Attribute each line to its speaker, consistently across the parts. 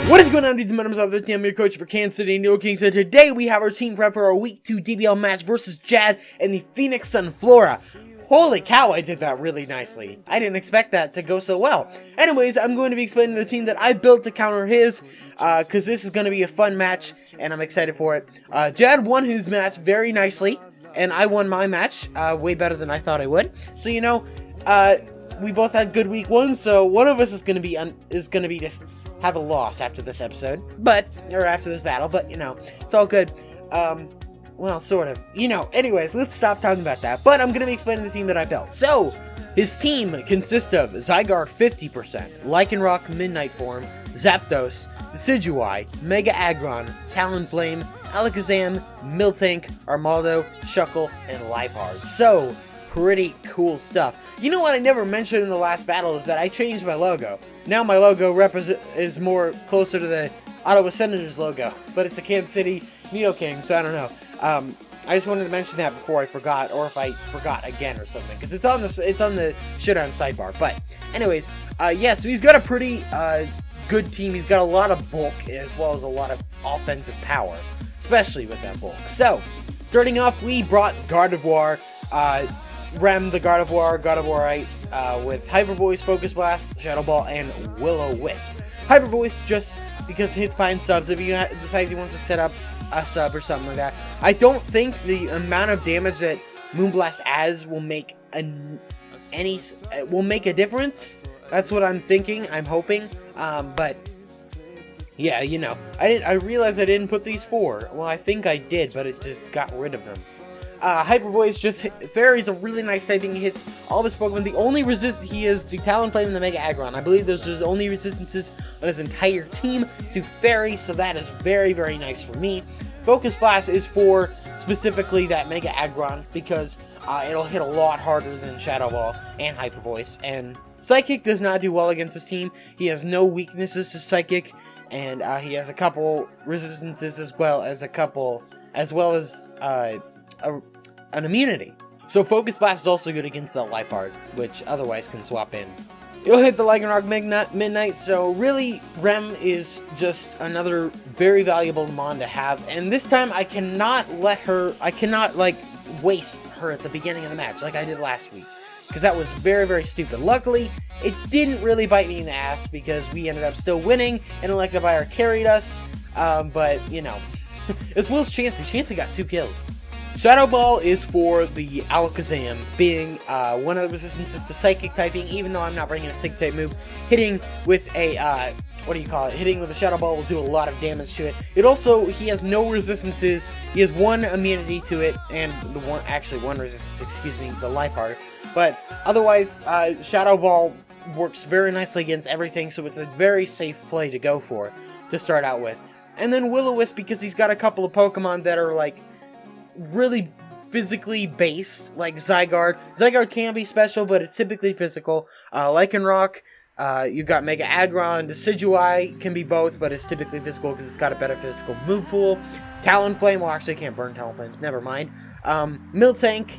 Speaker 1: What is going on, dudes and members of the team? I'm your coach for Kansas City Nidokings, and today we have our team prep for our Week 2 DBL match versus Jad and the Phoenix Sunflora. Holy cow, I did that really nicely. I didn't expect that to go so well. Anyways, I'm going to be explaining the team that I built to counter his, because this is going to be a fun match, and I'm excited for it. Jad won his match very nicely, and I won my match way better than I thought I would. So, you know, we both had good week 1, so one of us is going to be to have a loss after this episode, or after this battle, but, you know, it's all good. Well, sort of. You know, anyways, let's stop talking about that. But I'm going to be explaining the team that I built. So, his team consists of Zygarde 50%, Lycanroc Midnight Form, Zapdos, Decidueye, Mega Aggron, Talonflame, Alakazam, Miltank, Armaldo, Shuckle, and Liepard. So, pretty cool stuff. You know what I never mentioned in the last battle is that I changed my logo. Now my logo is more closer to the Ottawa Senators logo, but it's a Kansas City Nidokings, so I don't know. I just wanted to mention that before I forgot, or if I forgot again or something, because it's on the Showdown sidebar. But anyways, yeah, so he's got a pretty good team. He's got a lot of bulk as well as a lot of offensive power, especially with that bulk. So starting off, we brought Gardevoir, Rem the Gardevoirite, with Hyper Voice, Focus Blast, Shadow Ball, and Will-O-Wisp. Hyper Voice just because it hits behind subs. If he decides he wants to set up a sub or something like that. I don't think the amount of damage that Moonblast adds will make a difference. That's what I'm thinking. I'm hoping. But yeah, you know, I realized I didn't put these 4. Well, I think I did, but it just got rid of them. Hyper Voice just Fairy's a really nice typing. He hits all of his Pokemon. The only resistance he is the Talonflame and the Mega Aggron. I believe those are the only resistances on his entire team to Fairy, so that is very, very nice for me. Focus Blast is for specifically that Mega Aggron because it'll hit a lot harder than Shadow Ball and Hyper Voice. And Psychic does not do well against his team. He has no weaknesses to Psychic, and he has a couple resistances as well as an immunity. So Focus Blast is also good against the Liepard, which otherwise can swap in. It'll hit the Lycanroc Midnight, so really Rem is just another very valuable Mon to have, and this time I cannot like waste her at the beginning of the match like I did last week, because that was very, very stupid. Luckily, it didn't really bite me in the ass because we ended up still winning, and Electivire carried us, but, you know, it's Will's Chansey. Chansey got 2 kills. Shadow Ball is for the Alakazam, being one of the resistances to Psychic typing, even though I'm not bringing a Psychic type move. Hitting with a, hitting with a Shadow Ball will do a lot of damage to it. He has no resistances. He has 1 immunity to it, and one resistance, excuse me, the Liepard. But otherwise, Shadow Ball works very nicely against everything, so it's a very safe play to go for, to start out with. And then Will-O-Wisp, because he's got a couple of Pokemon that are, like, really physically based, like Zygarde. Zygarde can be special, but it's typically physical. Lycanroc, you've got Mega Aggron. Decidueye can be both, but it's typically physical because it's got a better physical move pool. Talonflame, well, actually I can't burn Talonflames, never mind. Miltank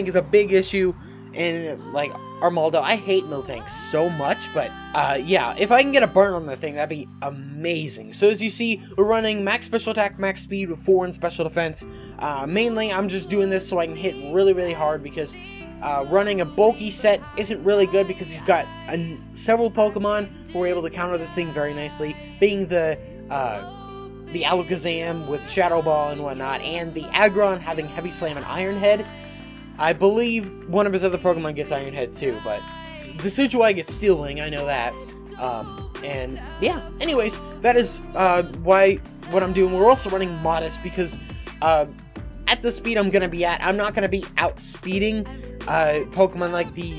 Speaker 1: is a big issue, and like Armaldo, I hate Miltank so much, but yeah, if I can get a burn on the thing, that'd be amazing. So as you see, we're running max special attack, max speed with 4 in special defense. Mainly, I'm just doing this so I can hit really, really hard, because running a bulky set isn't really good because he's got several Pokemon who are able to counter this thing very nicely, being the Alakazam with Shadow Ball and whatnot, and the Aggron having Heavy Slam and Iron Head. I believe one of his other Pokemon gets Iron Head too, but Decidueye gets Steel Wing, I know that. And yeah, anyways, that is what I'm doing. We're also running Modest because at the speed I'm gonna be at, I'm not gonna be outspeeding Pokemon like the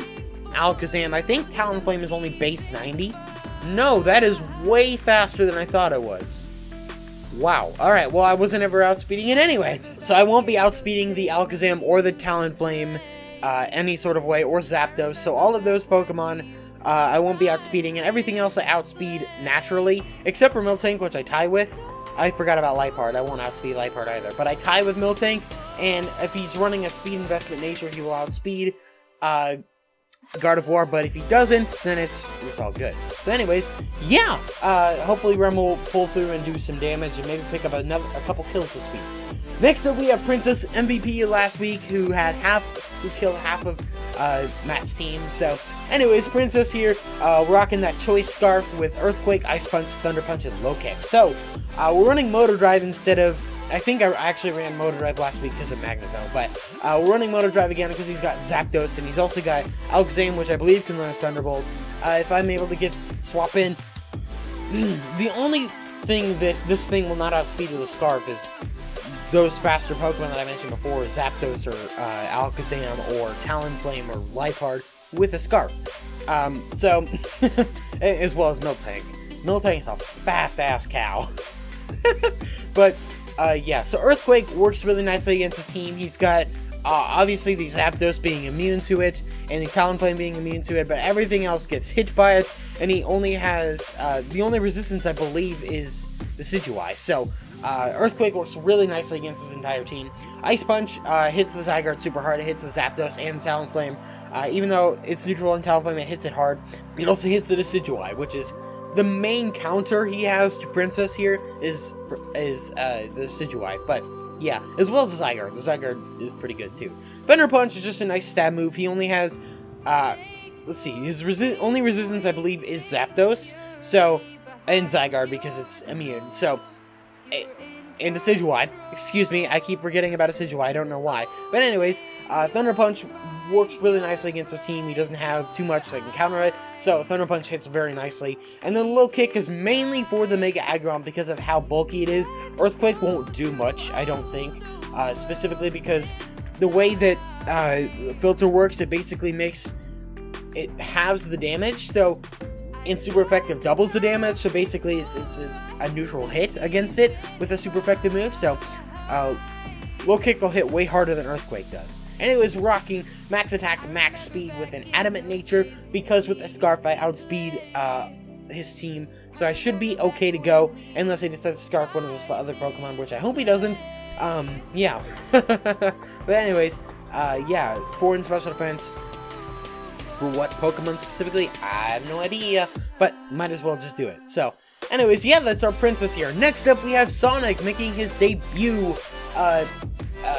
Speaker 1: Alakazam. I think Talonflame is only base 90. No, that is way faster than I thought it was. Wow. Alright, well, I wasn't ever outspeeding it anyway. So I won't be outspeeding the Alakazam or the Talonflame any sort of way, or Zapdos. So all of those Pokemon I won't be outspeeding, and everything else I outspeed naturally, except for Miltank, which I tie with. I forgot about Liepard. I won't outspeed Liepard either. But I tie with Miltank, and if he's running a speed investment nature, he will outspeed Gardevoir, but if he doesn't, then it's all good. So anyways, yeah, hopefully Rem will pull through and do some damage and maybe pick up a couple kills this week. Next up, we have Princess MVP last week, who killed half of Matt's team. So anyways, Princess here, rocking that choice scarf with Earthquake, Ice Punch, Thunder Punch, and Low Kick. So we're running Motor Drive instead of, I think I actually ran Motor Drive last week because of Magnezone, but we're running Motor Drive again because he's got Zapdos, and he's also got Alakazam, which I believe can learn Thunderbolt. If I'm able to swap in, the only thing that this thing will not outspeed with a Scarf is those faster Pokemon that I mentioned before, Zapdos or Alakazam or Talonflame or Liepard with a Scarf. So, as well as Miltank. Miltank's a fast-ass cow. But, yeah, so Earthquake works really nicely against his team. He's got, obviously, the Zapdos being immune to it, and the Talonflame being immune to it, but everything else gets hit by it, and he only has, the only resistance, I believe, is the Decidueye. So, Earthquake works really nicely against his entire team. Ice Punch hits the Zygarde super hard. It hits the Zapdos and the Talonflame. Even though it's neutral on Talonflame, it hits it hard. It also hits the Decidueye, which is the main counter he has to Princess here is the Decidueye. But yeah, as well as the Zygarde. The Zygarde is pretty good too. Thunder Punch is just a nice stab move. He only has, let's see, his only resistance I believe is Zapdos. So, and Zygarde because it's immune. So, and Decidueye. Excuse me, I keep forgetting about Decidueye, I don't know why. But anyways, Thunder Punch works really nicely against his team. He doesn't have too much that can counter it, so Thunder Punch hits very nicely. And then Low Kick is mainly for the Mega Aggron because of how bulky it is. Earthquake won't do much, I don't think, specifically because the way that Filter works, it basically it halves the damage, so and super effective doubles the damage, so basically it's a neutral hit against it with a super effective move. So Low Kick will hit way harder than Earthquake does. Anyways, we're rocking max attack, max speed with an adamant nature because with the Scarf I outspeed his team, so I should be okay to go unless he decides to Scarf one of those other Pokemon, which I hope he doesn't. Yeah. But anyways, yeah, 4 in special defense. For what Pokemon specifically, I have no idea, but might as well just do it. So, anyways, yeah, that's our Princess here. Next up, we have Sonic making his debut.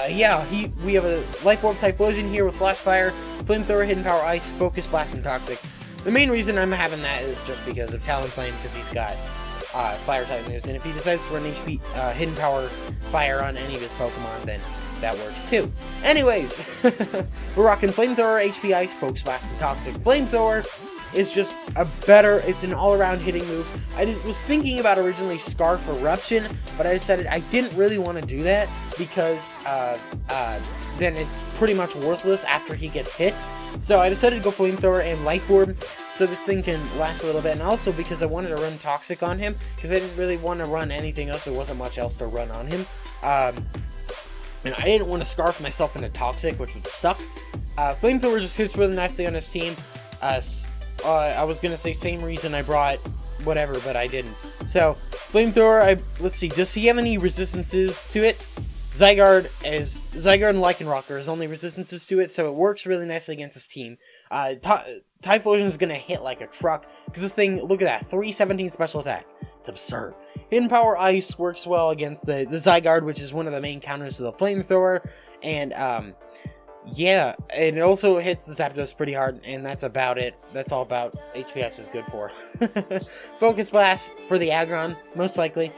Speaker 1: Yeah, we have a Life Orb Typhlosion here with Flash Fire, Flamethrower, Hidden Power Ice, Focus Blast, and Toxic. The main reason I'm having that is just because of Talonflame, because he's got Fire type moves, and if he decides to run Hidden Power Fire on any of his Pokemon, then that works too. Anyways, we're rocking Flamethrower, HP Ice, Focus Blast, and Toxic. Flamethrower is just it's an all-around hitting move. I was thinking about originally Scarf Eruption, but I decided I didn't really want to do that because then it's pretty much worthless after he gets hit. So I decided to go Flamethrower and Life Orb, so this thing can last a little bit, and also because I wanted to run Toxic on him, because I didn't really want to run anything else, there wasn't much else to run on him. And I didn't want to Scarf myself into Toxic, which would suck. Flamethrower just hits really nicely on his team. I was going to say same reason I brought whatever, but I didn't. So, Flamethrower, let's see, does he have any resistances to it? Zygarde and Lycanroc are his only resistances to it, so it works really nicely against his team. Typhlosion is going to hit like a truck, because this thing, look at that, 317 special attack. It's absurd. Hidden Power Ice works well against the Zygarde, which is one of the main counters to the Flamethrower, and, yeah, and it also hits the Zapdos pretty hard, and that's about it. That's all about HPS is good for. Focus Blast for the Aggron, most likely.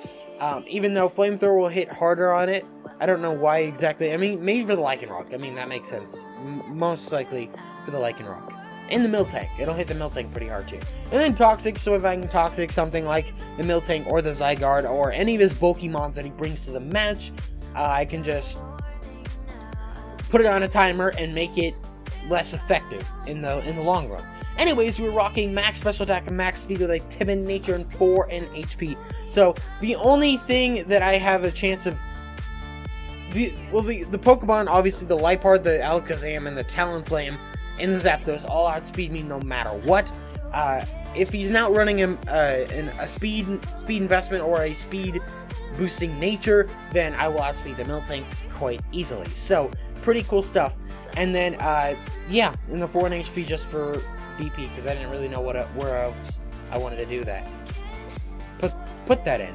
Speaker 1: Even though Flamethrower will hit harder on it, I don't know why exactly. I mean, maybe for the Lycanroc. I mean, that makes sense. Most likely for the Lycanroc. And the Miltank. It'll hit the Miltank pretty hard too. And then Toxic, so if I can Toxic something like the Miltank or the Zygarde or any of his bulky mons that he brings to the match, I can just put it on a timer and make it less effective in the long run. Anyways, we're rocking max special attack and max speed with a timid nature and 4 in HP. So the only thing that I have a chance of the Pokemon, obviously the Liepard, the Alakazam, and the Talonflame, and the Zapdos all outspeed me no matter what. If he's not running a speed investment or a speed boosting nature, then I will outspeed the Miltank quite easily. So, pretty cool stuff. And then, yeah, in the 4 HP just for BP, because I didn't really know where else I wanted to do that. Put that in.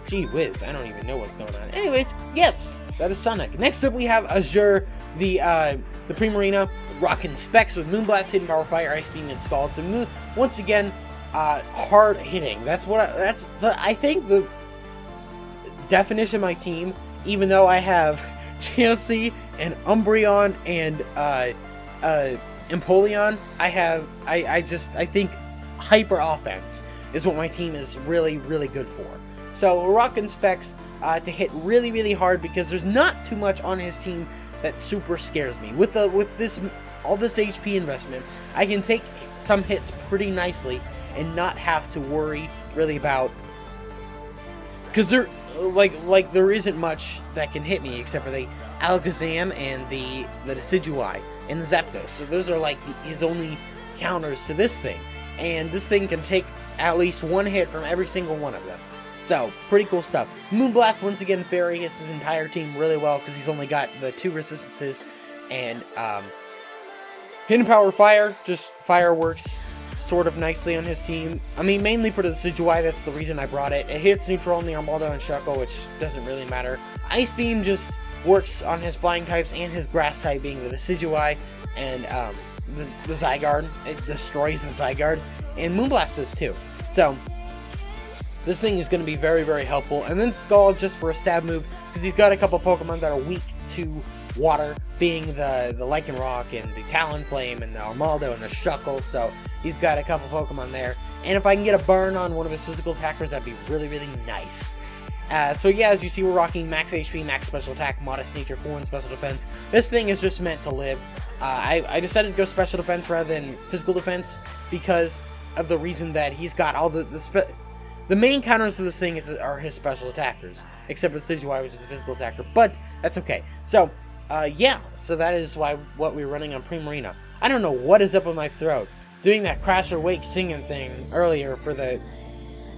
Speaker 1: Gee whiz, I don't even know what's going on. Anyways, yes, that is Sonic. Next up, we have Azure, the Primarina, rocking specs with Moonblast, Hidden Power, Fire, Ice Beam, and Scald. So once again, hard hitting. That's what I think the definition of my team. Even though I have Chansey and Umbreon and Empoleon, I think hyper offense is what my team is really, really good for. So we're rocking specs to hit really, really hard because there's not too much on his team that super scares me. With all this HP investment, I can take some hits pretty nicely and not have to worry really about, because there there isn't much that can hit me except for the Alakazam and the Decidueye and the Zapdos. So those are like his only counters to this thing, and this thing can take at least one hit from every single one of them. So, pretty cool stuff. Moonblast, once again, Fairy hits his entire team really well because he's only got the 2 resistances. And, Hidden Power Fire, just fire works sort of nicely on his team. I mean, mainly for the Decidueye, that's the reason I brought it. It hits neutral on the Armaldo and Shuckle, which doesn't really matter. Ice Beam just works on his flying types and his grass type being the Decidueye. And, the Zygarde, it destroys the Zygarde. And Moonblast does too. So, this thing is going to be very, very helpful. And then Scald just for a stab move, because he's got a couple Pokemon that are weak to water, being the Lycanroc and the Talonflame and the Armaldo and the Shuckle. So he's got a couple Pokemon there. And if I can get a burn on one of his physical attackers, that'd be really, really nice. So yeah, as you see, we're rocking max HP, max special attack, modest nature, 4 in special defense. This thing is just meant to live. I decided to go special defense rather than physical defense because of the reason that he's got all the main counters to this thing are his special attackers, except for Decidueye, which is a physical attacker, but that's okay. So, yeah, so that is what we're running on Primarina. I don't know what is up with my throat. Doing that Crash or Wake singing thing earlier for the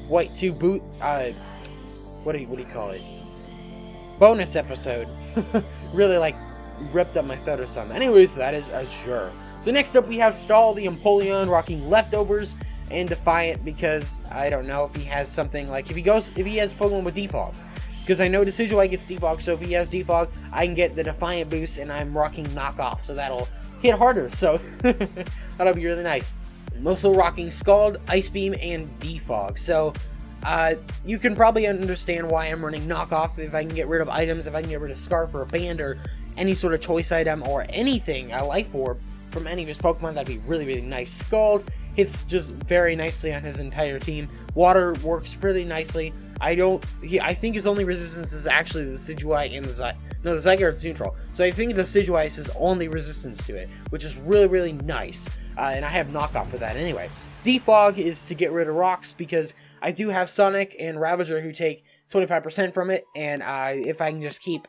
Speaker 1: White 2 boot, what do you call it? Bonus episode. Really, like, ripped up my throat or something. Anyways, that is Azure. So next up we have Stall the Empoleon rocking Leftovers and Defiant, because I don't know if he has something like if he has Pokemon with Defog, because I know Decidueye gets Defog, so if he has Defog I can get the Defiant boost and I'm rocking Knockoff, so that'll hit harder, so that'll be really nice. I'm also rocking Scald, Ice Beam, and Defog, so you can probably understand why I'm running Knockoff. If I can get rid of items, if I can get rid of Scarf or a Band or any sort of choice item or anything, a Life Orb from any of his Pokemon, that'd be really, really nice. Scald hits just very nicely on his entire team. Water works pretty nicely. I think his only resistance is actually the Decidueye and the Zygarde's neutral. So I think the Decidueye is his only resistance to it, which is really, really nice. And I have Knockoff for that anyway. Defog is to get rid of rocks, because I do have Sonic and Ravager who take 25% from it, and if I can just keep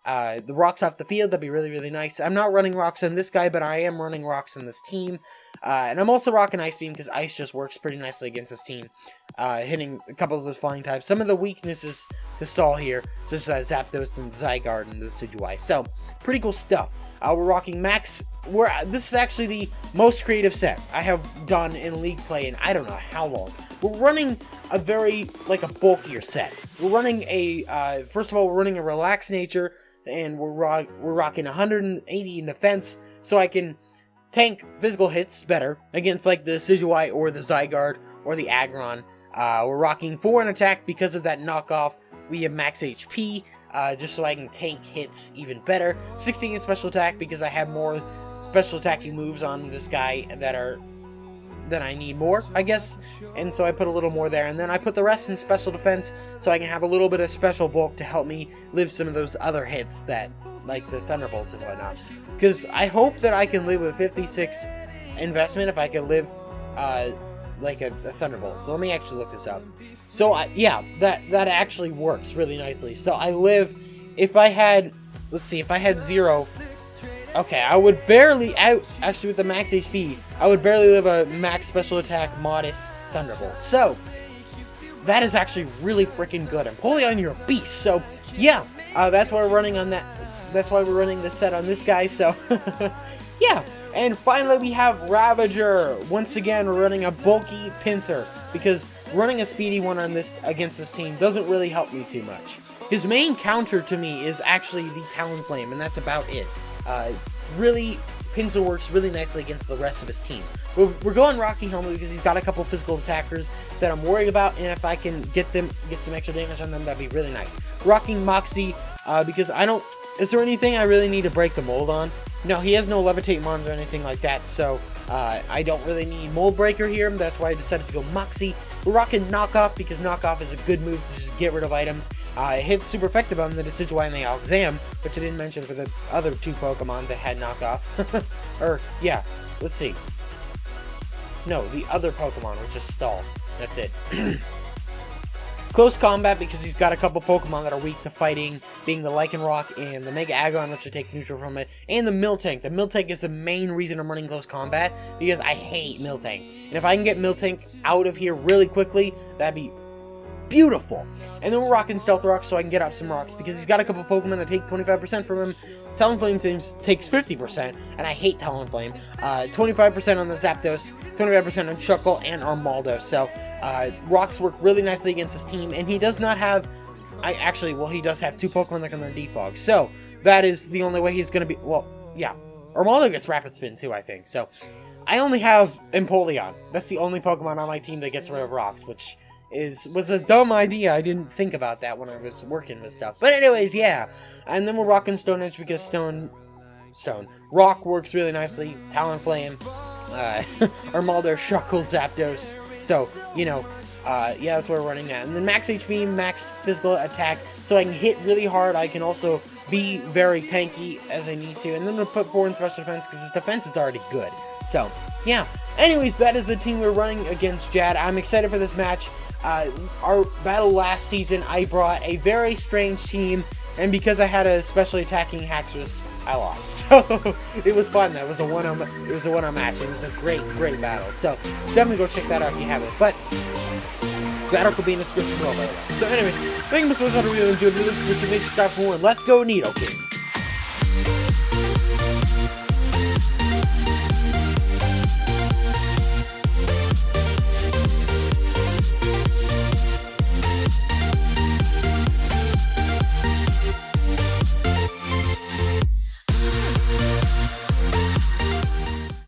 Speaker 1: the rocks off the field, that'd be really, really nice. I'm not running rocks on this guy, but I am running rocks on this team. And I'm also rocking Ice Beam, because Ice just works pretty nicely against this team, hitting a couple of those flying types. Some of the weaknesses to Stall here, such as Zapdos and Zygarde and the Decidueye. So, pretty cool stuff. We're rocking Max. This is actually the most creative set I have done in League play in I don't know how long. We're running a very, a bulkier set. We're running first of all, we're running a Relaxed Nature, and we're rocking 180 in defense, so I can tank physical hits better against, like, the Decidueye or the Zygarde or the Aggron. We're rocking 4 in attack because of that Knockoff. We have max HP, just so I can tank hits even better. 16 in special attack because I have more special attacking moves on this guy that I need more, I guess, and so I put a little more there, and then I put the rest in special defense so I can have a little bit of special bulk to help me live some of those other hits that, like the Thunderbolts and whatnot, because I hope that I can live with 56 investment if I can live like a Thunderbolt. So let me actually look this up. So yeah, that actually works really nicely. So I live, if I had 0, okay, I would barely, actually with the max HP, I would barely live a max special attack modest Thunderbolt. So, that is actually really freaking good. And Polion, you're a beast. So yeah, that's why we're running on that. That's why we're running the set on this guy. So yeah. And finally, we have Ravager. Once again, we're running a bulky pincer because running a speedy one on this against this team doesn't really help me too much. His main counter to me is actually the Talonflame, and that's about it. Really, Pinsir works really nicely against the rest of his team. We're going Rocky Helmet because he's got a couple physical attackers that I'm worried about, and if I can get some extra damage on them, that'd be really nice. Rocking Moxie because I don't. Is there anything I really need to break the mold on? No, he has no Levitate Mons or anything like that, so I don't really need Mold Breaker here. That's why I decided to go Moxie. We're rocking Knockoff because Knockoff is a good move to just get rid of items. It hits super effective on the Decidueye and the Alakazam, which I didn't mention for the other two Pokemon that had Knockoff. Or, yeah, let's see. No, the other Pokemon, which is Stall. That's it. Close combat because he's got a couple Pokemon that are weak to fighting, being the Lycanroc and the Mega Aggron, which will take neutral from it, and the Miltank. The Miltank is the main reason I'm running close combat because I hate Miltank. And if I can get Miltank out of here really quickly, that'd be beautiful. And then we're rocking Stealth Rock so I can get up some rocks because he's got a couple Pokemon that take 25% from him. Talonflame takes 50%, and I hate Talonflame. 25% on the Zapdos, 25% on Chuckle and Armaldo. So rocks work really nicely against his team, and he does not have. He does have two Pokemon that can learn Defog. So that is the only way he's going to be. Well, yeah, Armaldo gets Rapid Spin too, I think. So I only have Empoleon. That's the only Pokemon on my team that gets rid of rocks, which was a dumb idea. I didn't think about that when I was working with stuff. But anyways, yeah. And then we're rocking Stone Edge because Stone Rock works really nicely. Talonflame, Armaldo, Shuckle, Zapdos. So, you know, yeah, that's what we're running at. And then max HP, max physical attack, so I can hit really hard. I can also be very tanky as I need to. And then we'll put 4 in special defense because his defense is already good. So, yeah. Anyways, that is the team we're running against Jad. I'm excited for this match. Our battle last season, I brought a very strange team, and because I had a specially attacking Haxorus, I lost. So it was fun. That was a one-on match. It was a great battle. So definitely go check that out if you haven't. But that will be in the description below, by the way. So anyway, thank you so much for watching. Really enjoyed this. Subscribe for more. Let's go, Nidokings.